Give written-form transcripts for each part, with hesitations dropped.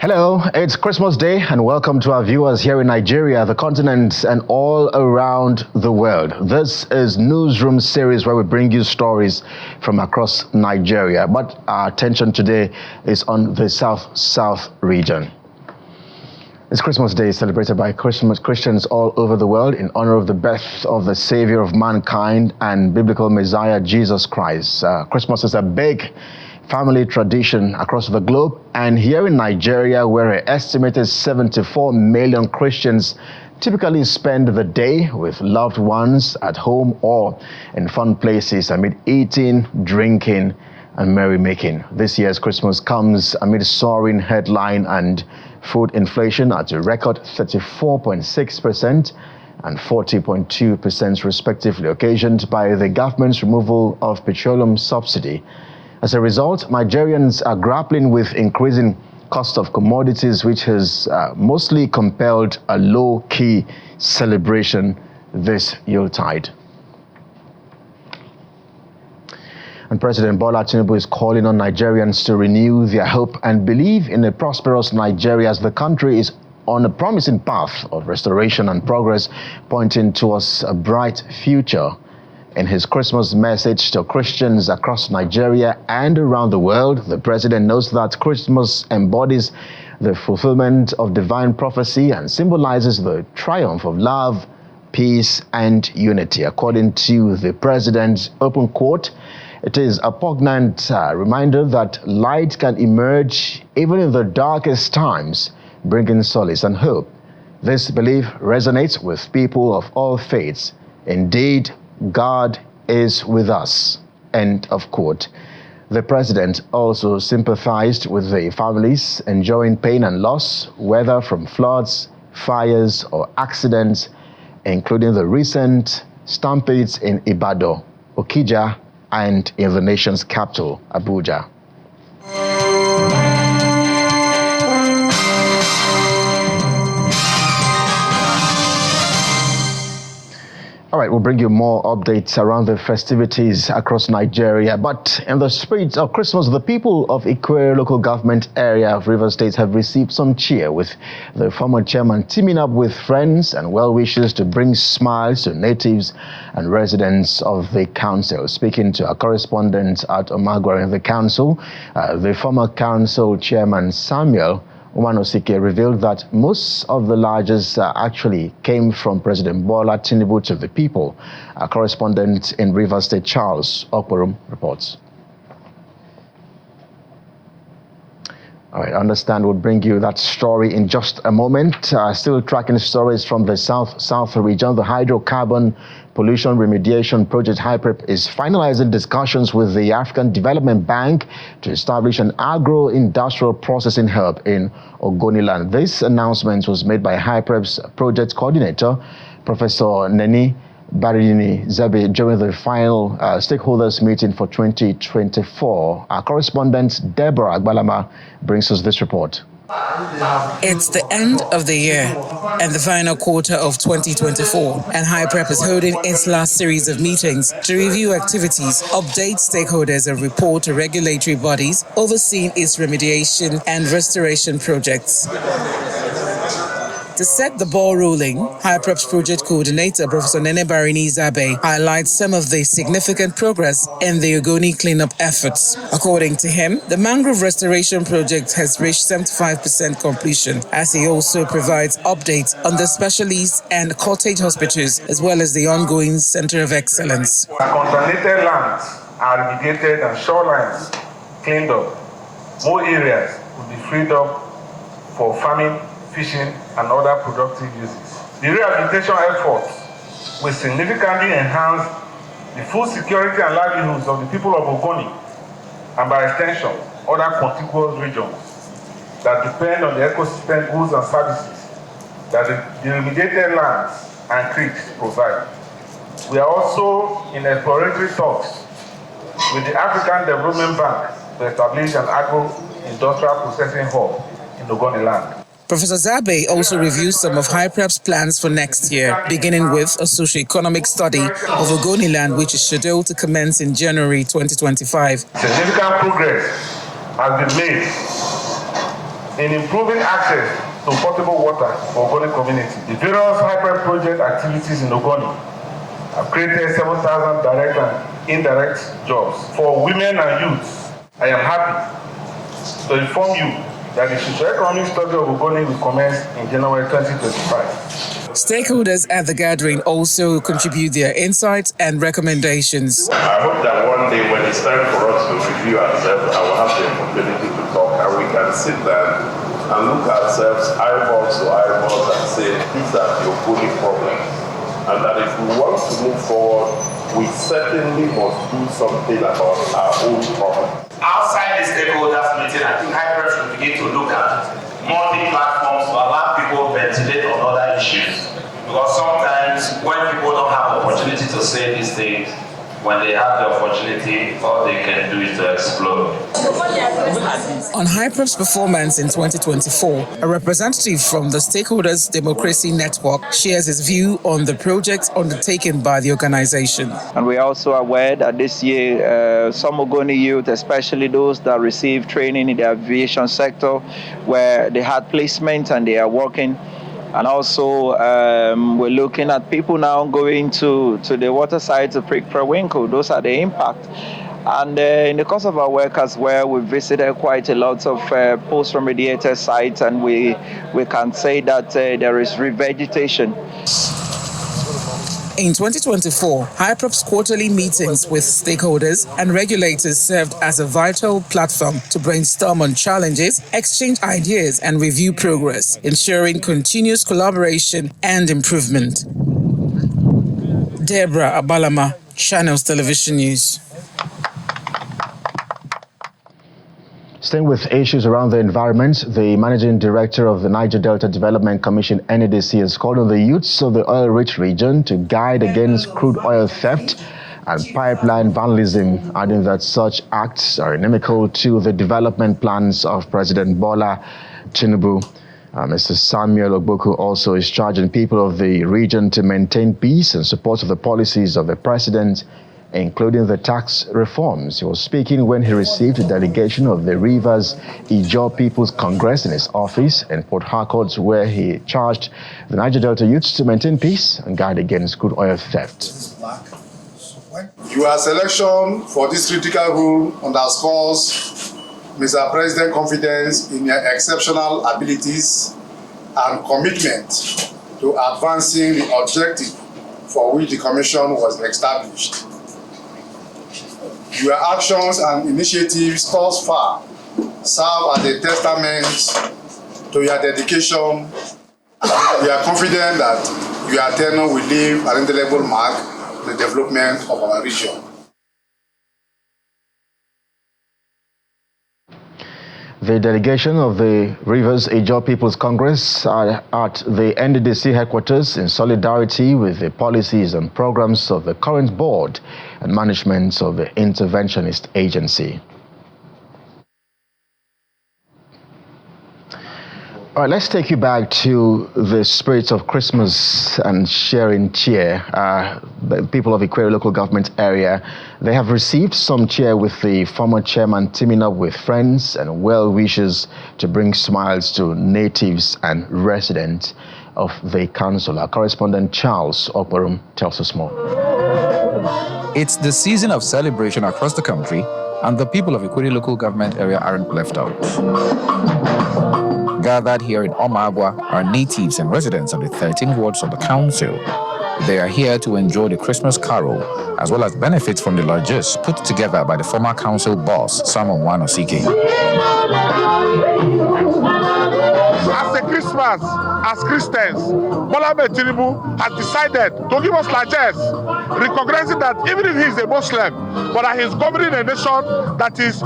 Hello, it's Christmas Day and welcome to our viewers here in Nigeria, the continent and all around the world. This is Newsroom series where we bring you stories from across Nigeria, but our attention today is on the South region. It's Christmas Day, celebrated by Christians all over the world in honor of the birth of the Savior of mankind and biblical Messiah, Jesus Christ. Christmas is a big family tradition across the globe, and here in Nigeria, where an estimated 74 million Christians typically spend the day with loved ones at home or in fun places amid eating, drinking, and merrymaking. This year's Christmas comes amid soaring headline and food inflation at a record 34.6% and 40.2% respectively, occasioned by the government's removal of petroleum subsidy. As a result, Nigerians are grappling with increasing cost of commodities, which has mostly compelled a low-key celebration this Yuletide. And President Bola Tinubu is calling on Nigerians to renew their hope and believe in a prosperous Nigeria as the country is on a promising path of restoration and progress, pointing towards a bright future. In his Christmas message to Christians across Nigeria and around the world, the president notes that Christmas embodies the fulfillment of divine prophecy and symbolizes the triumph of love, peace, and unity. According to the president's open quote, it is a poignant reminder that light can emerge even in the darkest times, bringing solace and hope. This belief resonates with people of all faiths. Indeed, God is with us. End of quote. The president also sympathized with the families enduring pain and loss, whether from floods, fires, or accidents, including the recent stampedes in Ibadan, Okija, and in the nation's capital, Abuja. All right, we'll bring you more updates around the festivities across Nigeria. But in the spirit of Christmas, the people of Ikwerre local government area of Rivers State have received some cheer, with the former chairman teaming up with friends and well-wishers to bring smiles to natives and residents of the council. Speaking to our correspondent at Omagwara in the council, the former council chairman Samuel Umanosike revealed that most of the largest actually came from President Bola Tinubu to the people. Our correspondent in Rivers State, Charles Okporum, reports. All right, I understand we'll bring you that story in just a moment. Still tracking stories from the South region. The hydrocarbon pollution remediation project HYPREP is finalizing discussions with the African Development Bank to establish an agro-industrial processing hub in Ogoni land. This announcement was made by HYPREP's project coordinator, Professor Neni Barini Zabe, during the final stakeholders meeting for 2024. Our correspondent Deborah Agbalama brings us this report. It's the end of the year and the final quarter of 2024, and HYPREP is holding its last series of meetings to review activities, update stakeholders, and report to regulatory bodies overseeing its remediation and restoration projects. To set the ball rolling, HYPREP's project coordinator, Professor Nene Barini Zabe, highlights some of the significant progress in the Ogoni cleanup efforts. According to him, the mangrove restoration project has reached 75% completion, as he also provides updates on the specialist and cottage hospitals, as well as the ongoing Center of Excellence. Contaminated lands are remediated and shorelines cleaned up. More areas will be freed up for farming, fishing, and other productive uses. The rehabilitation efforts will significantly enhance the food security and livelihoods of the people of Ogoni, and by extension, other contiguous regions that depend on the ecosystem goods and services that the remediated lands and creeks provide. We are also in exploratory talks with the African Development Bank to establish an agro-industrial processing hub in Ogoni land. Professor Zabe also reviews some of HYPREP's plans for next year, beginning with a socio-economic study of Ogoni land, which is scheduled to commence in January 2025. Significant progress has been made in improving access to potable water for Ogoni community. The various hyper project activities in Ogoni have created 7,000 direct and indirect jobs for women and youths. I am happy to inform you that the socio-economic study of Ogoni will commence in January 2025. Stakeholders at the gathering also contribute their insights and recommendations. I hope that one day when it's time for us to review ourselves, I will have the opportunity to talk and we can sit down and look at ourselves eyeballs to eyeballs and say, these are the Ogoni problems. And that if we want to move forward, we certainly must do something about our own problems. Outside the stakeholders meeting, I think Ikwerre should begin to look at multi-platforms to allow people to ventilate on other issues. Because sometimes when people don't have the opportunity to say these things, when they have the opportunity, all they can do is to explode. On Hyper's performance in 2024, a representative from the Stakeholders Democracy Network shares his view on the projects undertaken by the organization. And we are also aware that this year, some Ogoni youth, especially those that receive training in the aviation sector, where they had placement and they are working. And also, we're looking at people now going to the water side to Ikwerre. Those are the impact. And in the course of our work as well, we visited quite a lot of post-remediated sites, and we can say that there is revegetation. In 2024, Hyper's quarterly meetings with stakeholders and regulators served as a vital platform to brainstorm on challenges, exchange ideas, and review progress, ensuring continuous collaboration and improvement. Deborah Abalama, Channels Television News. Staying with issues around the environment, the Managing Director of the Niger Delta Development Commission, NDDC, has called on the youths of the oil-rich region to guide against crude oil theft and pipeline vandalism, adding that such acts are inimical to the development plans of President Bola Tinubu. Mr. Samuel Ogboku also is charging people of the region to maintain peace and support of the policies of the president, including the tax reforms. He was speaking when he received a delegation of the Rivers Ijaw People's Congress in his office in Port Harcourt, where he charged the Niger Delta youths to maintain peace and guard against crude oil theft. Your selection for this critical role underscores Mr. President's confidence in your exceptional abilities and commitment to advancing the objective for which the Commission was established. Your actions and initiatives thus far serve as a testament to your dedication. We are confident that your tenure will leave an indelible mark on the development of our region. The delegation of the Rivers Ijaw People's Congress are at the NDDC headquarters in solidarity with the policies and programs of the current board and management of the interventionist agency. All right, let's take you back to the spirit of Christmas and sharing cheer. The people of Ikwerre local government area, they have received some cheer with the former chairman teaming up with friends and well-wishers to bring smiles to natives and residents of the council. Our correspondent Charles Okparum tells us more. It's the season of celebration across the country, and the people of Ikwerre local government area aren't left out. Gathered here in Omagwa are natives and residents of the 13 wards of the council. They are here to enjoy the Christmas carol, as well as benefit from the largesse put together by the former council boss, Simon Wanosike. As a Christmas, as Christians, Bola Tinubu has decided to give us largesse, recognizing that even if he is a Muslim, but that he is governing a nation that is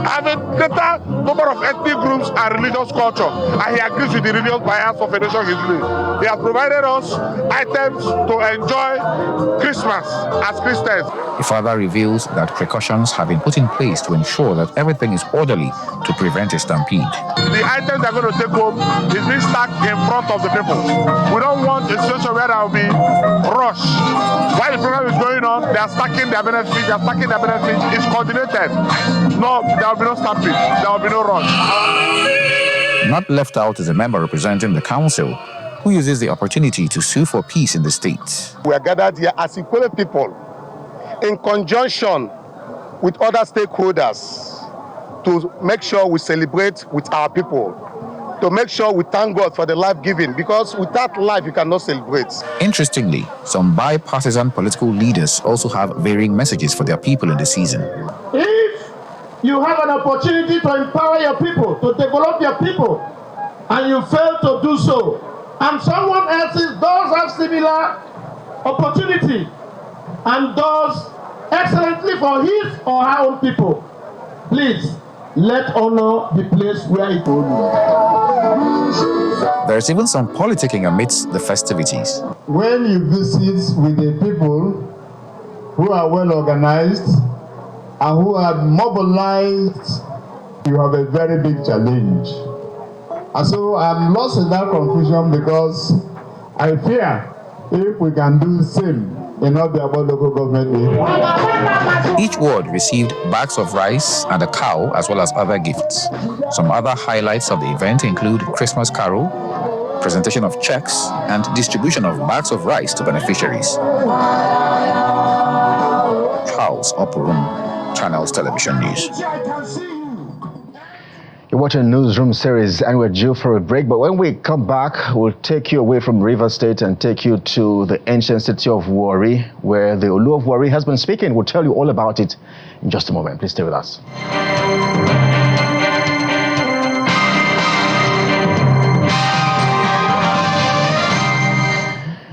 having greater number of ethnic groups and religious culture, and he agrees with the religious bias of a nation he's leading. He has provided us items to enjoy Christmas as Christians. The father reveals that precautions have been put in place to ensure that everything is orderly to prevent a stampede. The items they're going to take home is being stacked in front of the people. We don't want a situation where there will be rush. While the program is going on, they are stacking their benefits, It's coordinated. No, there will be no stampede. There will be no rush. Not left out is a member representing the council who uses the opportunity to sue for peace in the state. We are gathered here as Ikwerre people in conjunction with other stakeholders to make sure we celebrate with our people, to make sure we thank God for the life given, because without life you cannot celebrate. Interestingly, some bipartisan political leaders also have varying messages for their people in the season. If you have an opportunity to empower your people, to develop your people, and you fail to do so, and someone else does have similar opportunity and does excellently for his or her own people, please let honor be placed where it belongs. There's even some politicking amidst the festivities. When you visit with the people who are well organized and who are mobilized, you have a very big challenge. And so I'm lost in that confusion, because I fear if we can do the same in all the about local government. Each ward received bags of rice and a cow, as well as other gifts. Some other highlights of the event include Christmas carol, presentation of checks, and distribution of bags of rice to beneficiaries. Charles Oporum, Channels Television News. You're watching Newsroom series and we're due for a break, but when we come back, we'll take you away from River State and take you to the ancient city of Warri, where the Olu of Warri has been speaking. We'll tell you all about it in just a moment. Please stay with us.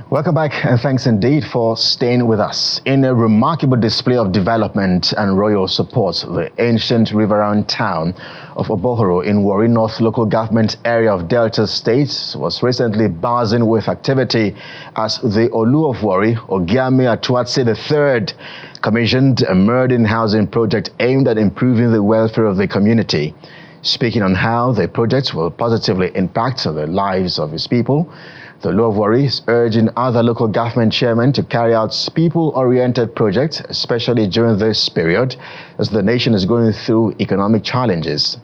Welcome back, and thanks indeed for staying with us. In a remarkable display of development and royal support, the ancient riverine town of Obohoro in Warri North local government area of Delta State was recently buzzing with activity as the Olu of Warri, Ogoni Atuatse III, commissioned a modern housing project aimed at improving the welfare of the community. Speaking on how the project will positively impact the lives of his people, the Olu of Warri is urging other local government chairmen to carry out people-oriented projects, especially during this period, as the nation is going through economic challenges.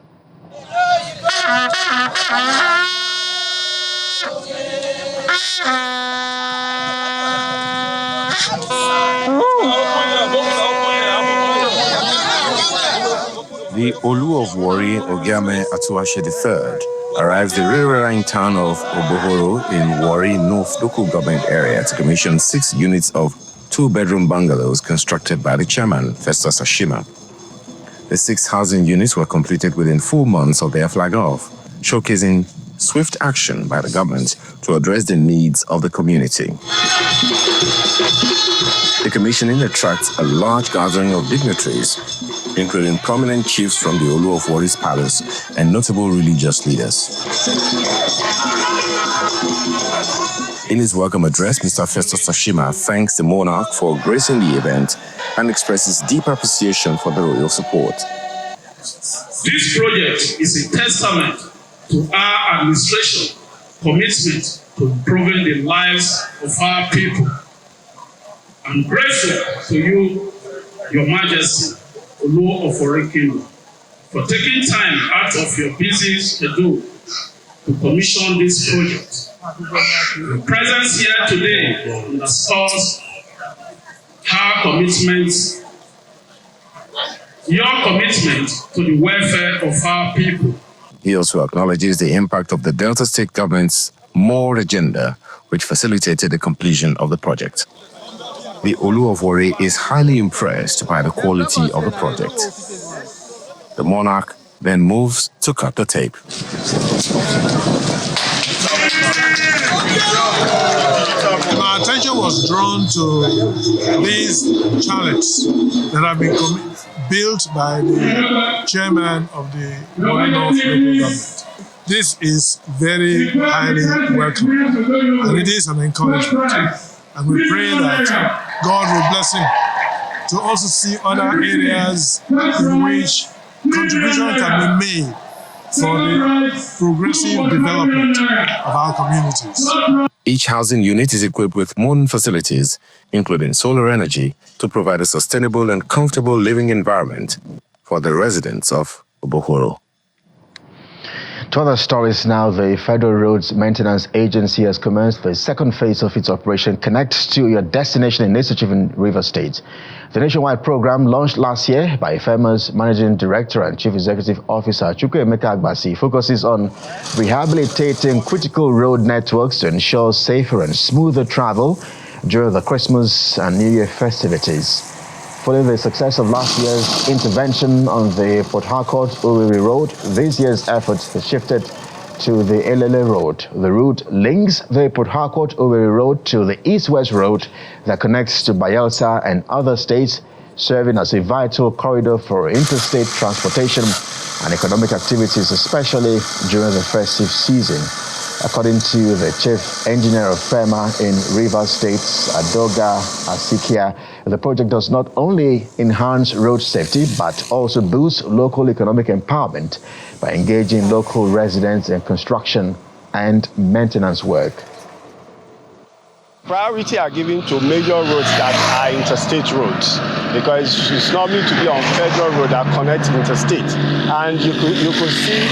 The Olu of Warri, Ogoni Atuatse III, arrived the riverine town of Obohoro in Warri North local government area to commission 6 units of 2-bedroom bungalows constructed by the chairman, Festus Ashima. The 6 housing units were completed within 4 months of their flag off, showcasing swift action by the government to address the needs of the community. The commissioning attracts a large gathering of dignitaries, including prominent chiefs from the Olu of Warri's palace and notable religious leaders. In his welcome address, Mr. Festus Ashima thanks the monarch for gracing the event and expresses deep appreciation for the royal support. This project is a testament to our administration commitment to improving the lives of our people. I'm grateful to you, Your Majesty, Olu of Warri Kingdom, for taking time out of your busy schedule to commission this project. Your presence here today underscores your commitment to the welfare of our people. He also acknowledges the impact of the Delta State government's More agenda, which facilitated the completion of the project. The Olu of Warri is highly impressed by the quality of the project. The monarch then moves to cut the tape. My attention was drawn to these chalets that have been built by the chairman of the Warri North local government. This is very highly welcome, and it is an encouragement. And we pray that God will bless him to also see other areas in which contribution can be made for the progressive development of our communities. Each housing unit is equipped with modern facilities, including solar energy, to provide a sustainable and comfortable living environment for the residents of Obohoro. To other stories now, the Federal Roads Maintenance Agency has commenced the second phase of its operation Connect to Your Destination initiative in Rivers State. The nationwide program, launched last year by IFEMA's Managing Director and Chief Executive Officer Chukwuemeka Agbasi, focuses on rehabilitating critical road networks to ensure safer and smoother travel during the Christmas and New Year festivities. Following the success of last year's intervention on the Port Harcourt-Owerri Road, this year's efforts have shifted to the Elele Road. The route links the Port Harcourt-Owerri Road to the East-West Road that connects to Bayelsa and other states, serving as a vital corridor for interstate transportation and economic activities, especially during the festive season. According to the Chief Engineer of FEMA in Rivers State, Adoga Asikia, the project does not only enhance road safety, but also boost local economic empowerment by engaging local residents in construction and maintenance work. Priority are given to major roads that are interstate roads, because it's not meant to be on federal road that connects interstate. And you could see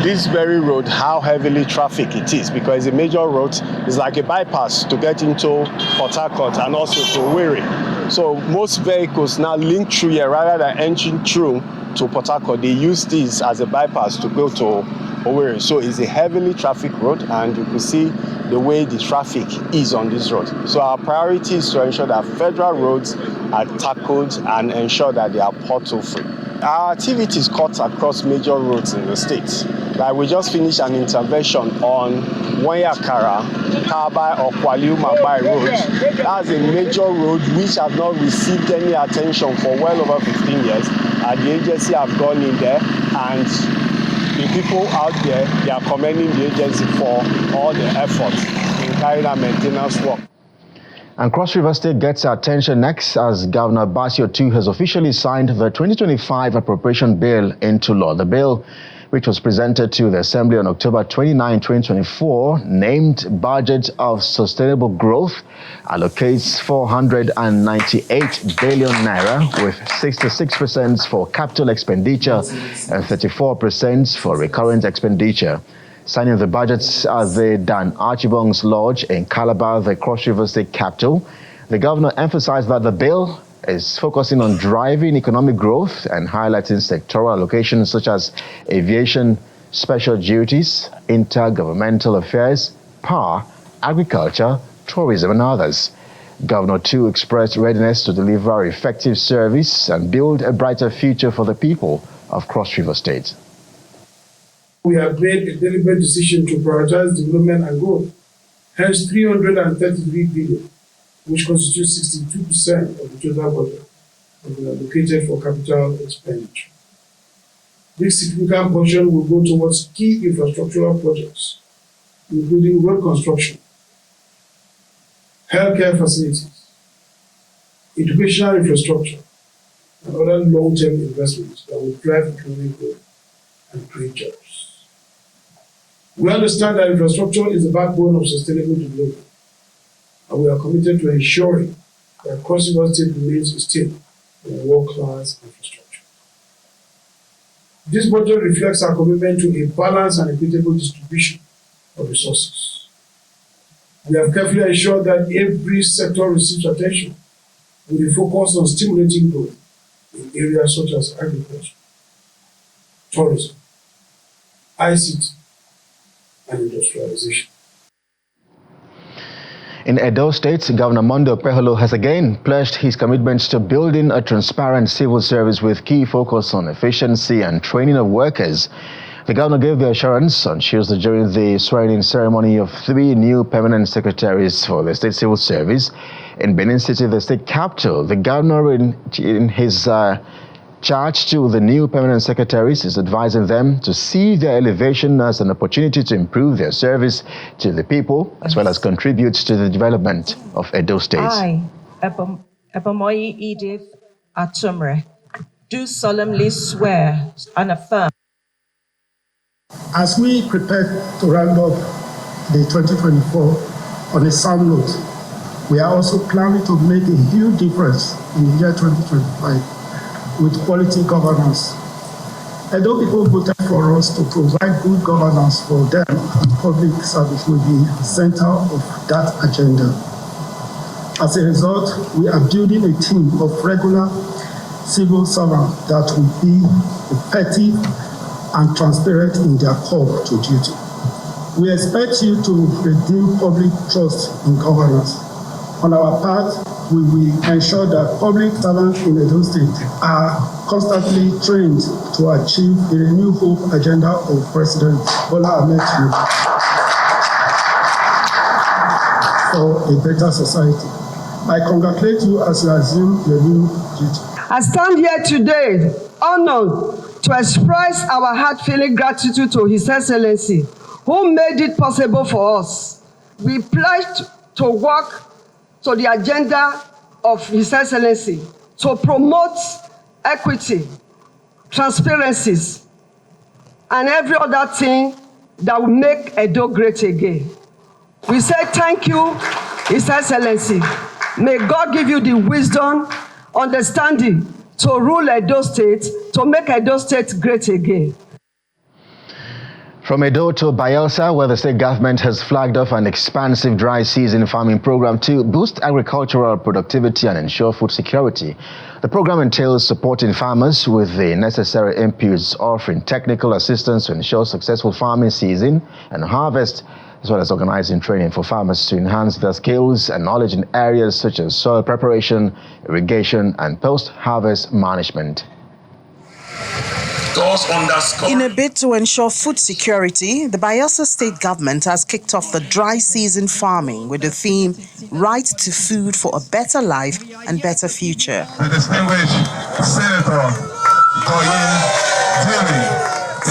this very road, how heavily traffic it is, because a major road is like a bypass to get into Port Harcourt and also to Warri. So most vehicles now link through here rather than entering through to Port Harcourt. They use this as a bypass to go to Ogoni. So it's a heavily traffic road, and you can see the way the traffic is on this road. So our priority is to ensure that federal roads are tackled and ensure that they are pothole-free. Our activities cut across major roads in the state. Like we just finished an intervention on Wanyakara, Kabai or Kwaliu-Mabai Road. That's a major road which has not received any attention for well over 15 years. And the agency have gone in there, and the people out there, they are commending the agency for all the efforts in carrying out maintenance work. And Cross River State gets our attention next as Governor Basio II has officially signed the 2025 Appropriation Bill into law. The bill, which was presented to the Assembly on October 29, 2024, named Budget of Sustainable Growth, allocates 498 billion naira, with 66% for capital expenditure and 34% for recurrent expenditure. Signing the budgets at the Dan Archibong's Lodge in Calabar, the Cross River State capital, the governor emphasized that the bill is focusing on driving economic growth and highlighting sectoral allocations such as aviation, special duties, intergovernmental affairs, power, agriculture, tourism, and others. Governor Tu expressed readiness to deliver effective service and build a brighter future for the people of Cross River State. We have made a deliberate decision to prioritize development and growth, hence 333 billion, which constitutes 62% of the total budget, has been allocated for capital expenditure. This significant portion will go towards key infrastructural projects, including road construction, healthcare facilities, educational infrastructure, and other long-term investments that will drive economic growth and create jobs. We understand that infrastructure is the backbone of sustainable development, and we are committed to ensuring that Cross River State remains a state with world-class infrastructure. This budget reflects our commitment to a balanced and equitable distribution of resources. We have carefully ensured that every sector receives attention, with a focus on stimulating growth in areas such as agriculture, tourism, ICT, and industrialization. In Edo State, Governor Mondo Peholo has again pledged his commitment to building a transparent civil service with key focus on efficiency and training of workers. The governor gave the assurance on Tuesday during the swearing-in ceremony of 3 new permanent secretaries for the State Civil Service in Benin City, the state capital. The governor, in his charge to the new permanent secretaries, is advising them to see their elevation as an opportunity to improve their service to the people, as well as contribute to the development of Edo State. I, Ebamoyi Edith Atumre, do solemnly swear and affirm. As we prepare to round up the 2024 on a sound note, we are also planning to make a huge difference in the year 2025 with quality governance, Although people voted for us to provide good governance for them, and public service will be the center of that agenda. As a result, we are building a team of regular civil servants that will be effective and transparent in their call to duty. We expect you to redeem public trust in governance. On our part, we will ensure that public servants in Edo State are constantly trained to achieve the Renew Hope agenda of President Bola Ahmed Tinubu for a better society. I congratulate you as you assume your new duty. I stand here today honored to express our heart-felt gratitude to His Excellency, who made it possible for us. We pledge to work to the agenda of His Excellency to promote equity, transparency, and every other thing that will make Edo great again. We say thank you, His Excellency. May God give you the wisdom, understanding to rule Edo State, to make Edo State great again. From Edo to Bayelsa, where the state government has flagged off an expansive dry season farming program to boost agricultural productivity and ensure food security. The program entails supporting farmers with the necessary inputs, offering technical assistance to ensure successful farming season and harvest, as well as organizing training for farmers to enhance their skills and knowledge in areas such as soil preparation, irrigation, and post-harvest management. In a bid to ensure food security, the Bayelsa state government has kicked off the dry season farming with the theme, Right to Food for a Better Life and Better Future. The distinguished Senator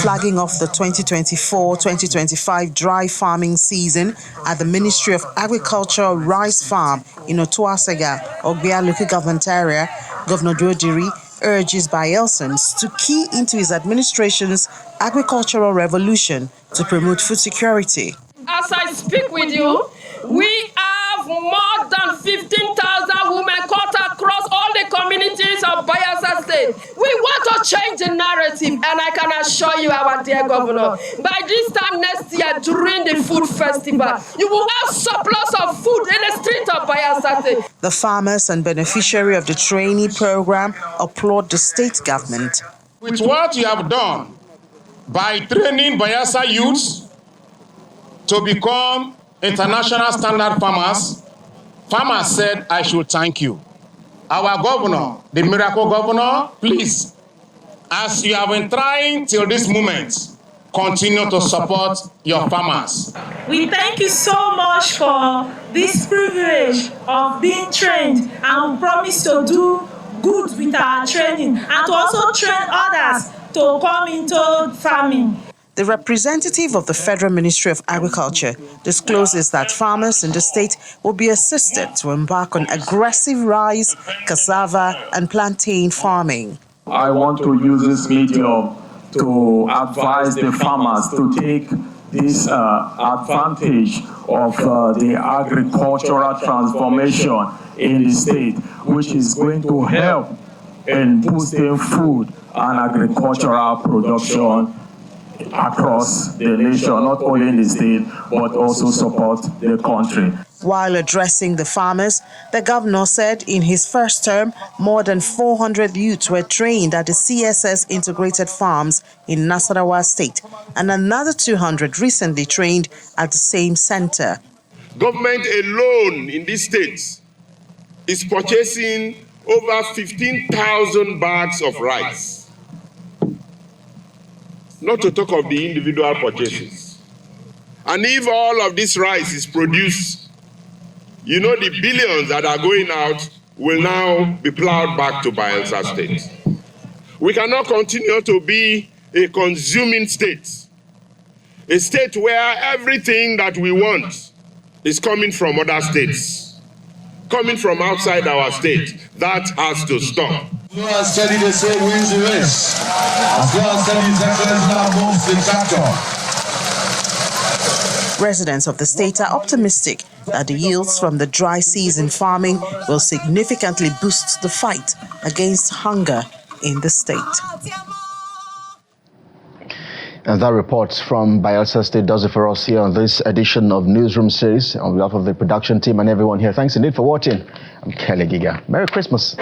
Flagging off the 2024-2025 dry farming season at the Ministry of Agriculture Rice Farm in Otuasega, Ogbia local government area, Governor Dodiri urges Bayelsans to key into his administration's agricultural revolution to promote food security. As I speak with you, we have more than 15,000 women cut across all the communities of Bayelsa State. We want to change the narrative, and I can assure you, our dear governor, by this time next year during the food festival, you will have surplus of food in the street of Bayelsa State. The farmers and beneficiary of the trainee program applaud the state government. With what you have done by training Bayelsa youths to become international standard farmers, farmers said, I should thank you. Our governor, the miracle governor, please, as you have been trying till this moment, continue to support your farmers. We thank you so much for this privilege of being trained, and we promise to do good with our training and to also train others to come into farming. The representative of the Federal Ministry of Agriculture discloses that farmers in the state will be assisted to embark on aggressive rice, cassava, and plantain farming. I want to use this medium to advise the farmers to take this advantage of the agricultural transformation in the state, which is going to help in boosting food and agricultural production across the nation, not only in the state, but also support the country. While addressing the farmers, the governor said in his first term, more than 400 youths were trained at the CSS integrated farms in Nasarawa State, and another 200 recently trained at the same center. Government alone in this state is purchasing over 15,000 bags of rice. Not to talk of the individual purchases. And if all of this rice is produced, you know the billions that are going out will now be plowed back to Bayelsa State. We cannot continue to be a consuming state, a state where everything that we want is coming from other states, coming from outside our state. That has to stop. As well as study to say wins the race. As well as study His Excellency now moves the tractor. Residents of the state are optimistic that the yields from the dry season farming will significantly boost the fight against hunger in the state. And that report from Bayelsa State does it for us here on this edition of Newsroom series. On behalf of the production team and everyone here, thanks indeed for watching. I'm Kelly Giga. Merry Christmas.